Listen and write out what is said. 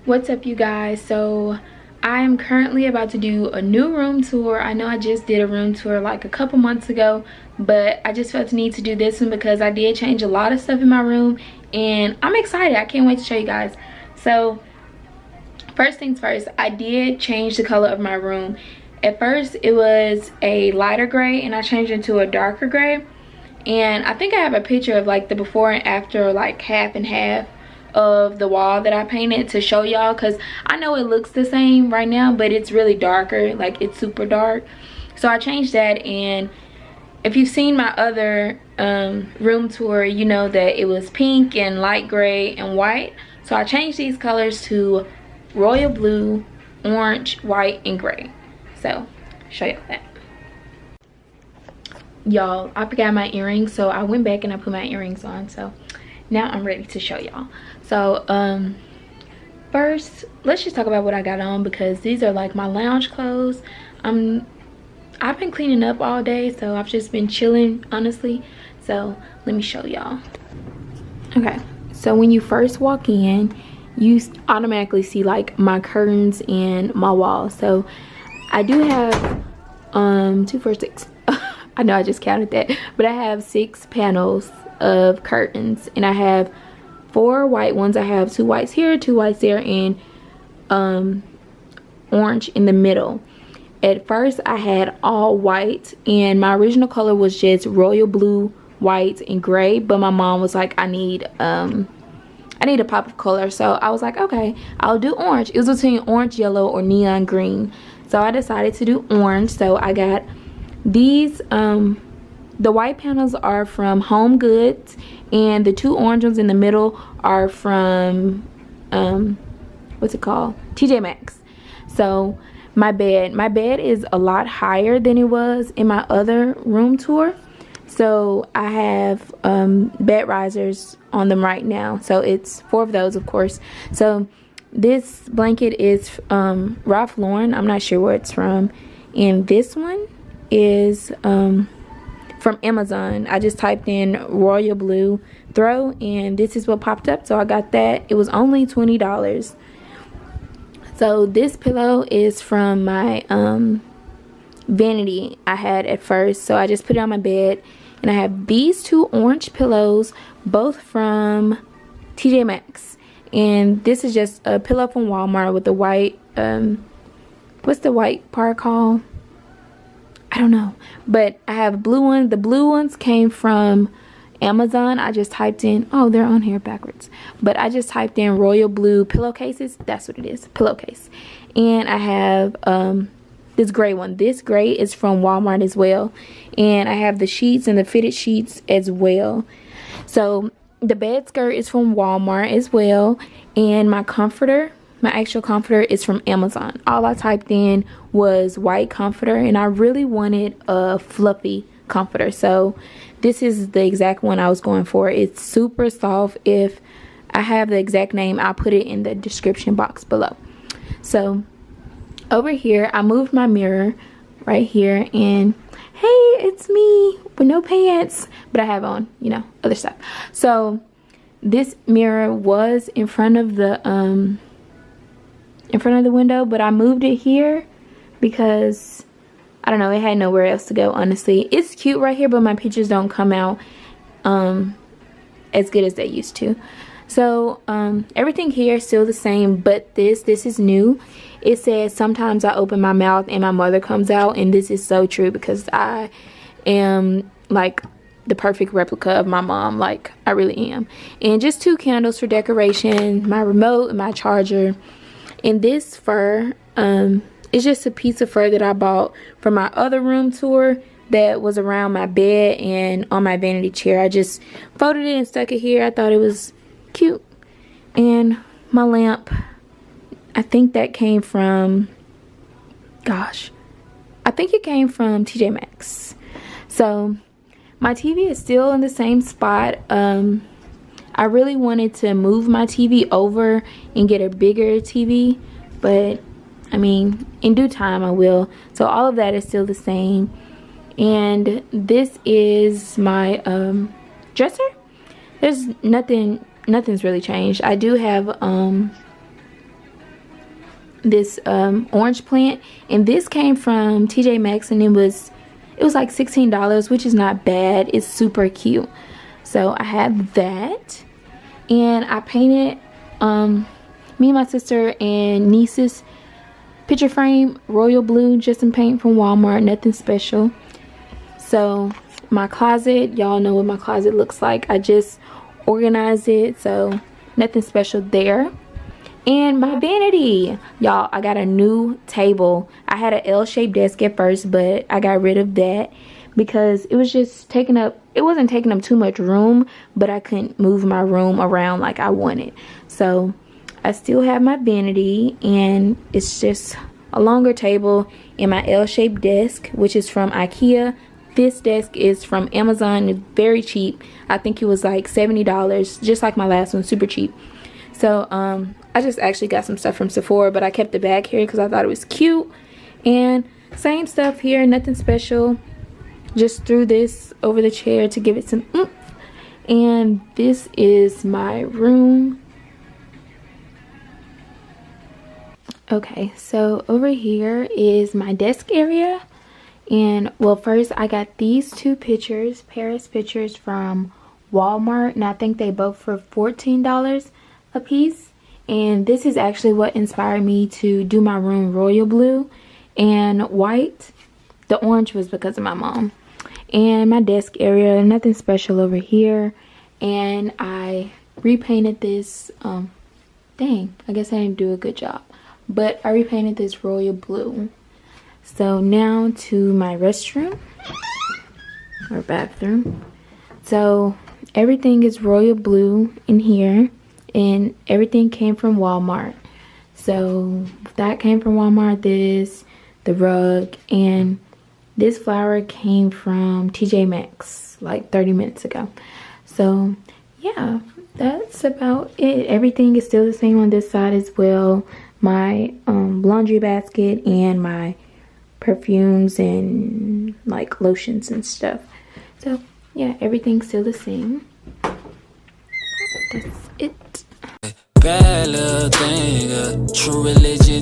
What's up, you guys? So I am currently about to do a new room tour. I know I just did a room tour like a couple months ago, but I just felt the need to do this one because I did change a lot of stuff in my room and I'm excited. I can't wait to show you guys. So first things first, I did change the color of my room. At first it was a lighter gray and I changed it to a darker gray, and I think I have a picture of like the before and after, like half and half of the wall that I painted to show y'all, because I know it looks the same right now but it's really darker, like it's super dark. So I changed that, and if you've seen my other room tour, you know that it was pink and light gray and white. So I changed these colors to royal blue, orange, white, and gray. So show y'all that. Y'all, I forgot my earrings, so I went back and I put my earrings on, so now I'm ready to show y'all. So first let's just talk about what I got on, because these are like my lounge clothes. I've been cleaning up all day, so I've just been chilling, honestly. So let me show y'all. Okay, so when you first walk in, you automatically see like my curtains and my wall. So I do have 2, 4, 6 I know I just counted that, but I have 6 panels of curtains, and I have 4 white ones. I have 2 whites here, 2 whites there, and orange in the middle. At first I had all white, and my original color was just royal blue, white, and gray, but my mom was like, I need a pop of color. So I was like, okay, I'll do orange. It was between orange, yellow, or neon green, so I decided to do orange. So I got these the white panels are from Home Goods, and the 2 orange ones in the middle are from what's it called, TJ Maxx. So my bed is a lot higher than it was in my other room tour, so I have bed risers on them right now. So it's 4 of those, of course. So this blanket is Ralph Lauren, I'm not sure where it's from, and this one is from Amazon. I just typed in royal blue throw, and this is what popped up, so I got that. It was only $20. So this pillow is from my vanity I had at first, so I just put it on my bed. And I have these 2 orange pillows, both from TJ Maxx, and this is just a pillow from Walmart with the white what's the white part called? I don't know, but I have a blue one. The blue ones came from Amazon. I just typed in, oh, they're on here backwards, but I just typed in royal blue pillowcases. That's what it is, pillowcase. And I have this gray one. This gray is from Walmart as well, and I have the sheets and the fitted sheets as well. So the bed skirt is from Walmart as well, and my comforter, my actual comforter, is from Amazon. All I typed in was white comforter, and I really wanted a fluffy comforter, so this is the exact one I was going for. It's super soft. If I have the exact name, I'll put it in the description box below. So over here, I moved my mirror right here, and hey, it's me with no pants, but I have on, you know, other stuff. So this mirror was in front of the window, but I moved it here because I don't know, it had nowhere else to go, honestly. It's cute right here, but my pictures don't come out as good as they used to. So everything here is still the same, but this is new. It says sometimes I open my mouth and my mother comes out, and this is so true because I am like the perfect replica of my mom. Like, I really am. And just 2 candles for decoration, my remote, and my charger. And this fur is just a piece of fur that I bought from my other room tour that was around my bed and on my vanity chair. I just folded it and stuck it here. I thought it was cute. And my lamp, I think that came from, gosh, I think it came from TJ Maxx. So my TV is still in the same spot. I really wanted to move my TV over and get a bigger TV, but I mean, in due time I will. So all of that is still the same. And this is my dresser. There's nothing's really changed. I do have this orange plant, and this came from TJ Maxx, and it was like $16, which is not bad. It's super cute. So I have that, and I painted me and my sister and niece's picture frame royal blue, just in paint from Walmart, nothing special. So my closet, y'all know what my closet looks like. I just organized it, so nothing special there. And my vanity, y'all, I got a new table. I had an L-shaped desk at first, but I got rid of that because it was just taking up, it wasn't taking up too much room, but I couldn't move my room around like I wanted. So I still have my vanity, and it's just a longer table and my L-shaped desk, which is from IKEA. This desk is from Amazon. It's very cheap. I think it was like $70, just like my last one, super cheap. So I just actually got some stuff from Sephora, but I kept the bag here because I thought it was cute. And same stuff here, nothing special. Just threw this over the chair to give it some oomph. And this is my room. Okay, so over here is my desk area. And well, first I got these two pictures, Paris pictures from Walmart, and I think they both were $14 a piece. And this is actually what inspired me to do my room royal blue and white. The orange was because of my mom. And my desk area, nothing special over here. And I repainted this, dang, I guess I didn't do a good job, but I repainted this royal blue. So now to my restroom or bathroom. So everything is royal blue in here, and everything came from Walmart. So that came from Walmart, this, the rug, and this flower came from TJ Maxx like 30 minutes ago. So yeah, that's about it. Everything is still the same on this side as well. My laundry basket and my perfumes and like lotions and stuff. So yeah, everything's still the same. That's it. Bad little thing, true religion.